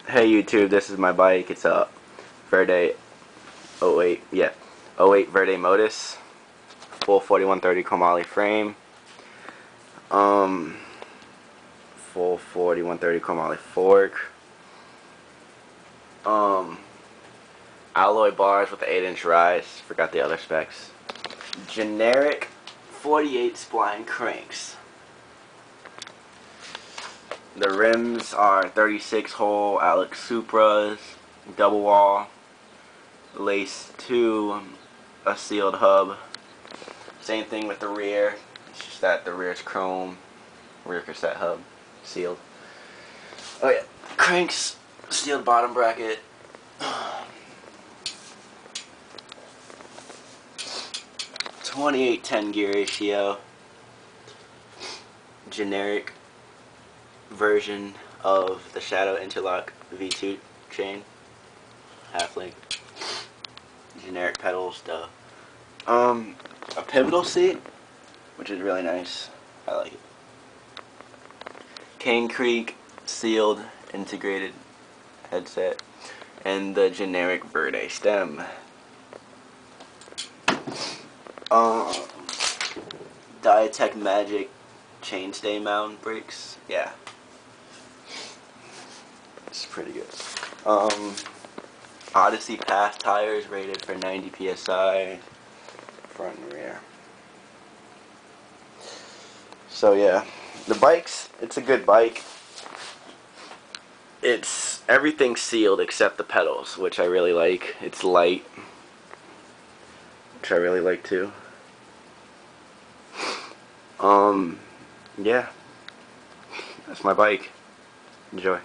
Hey YouTube, this is my bike. It's a verde 08, yeah, 08 verde modus, full 4130 chromo frame, full 4130 chromo fork, alloy bars with the 8-inch rise. Forgot the other specs. Generic 48 spline cranks. The rims are 36 hole Alex Supras, double wall, lace to a sealed hub. Same thing with the rear. It's just that the rear is chrome, rear cassette hub, sealed. Oh yeah, cranks, sealed bottom bracket. 28-10 gear ratio. Generic version of the Shadow Interlock V2 chain, half link. Generic pedals, duh. A pivotal seat, which is really nice. I like it. Cane Creek sealed integrated headset, and the generic verde stem. Diatech Magic chainstay mount brakes. Yeah, it's pretty good. Odyssey Path tires rated for 90 psi, front and rear. So yeah, the bike's, it's a good bike. It's everything sealed except the pedals, which I really like. It's light, which I really like too. Yeah, that's my bike. Enjoy.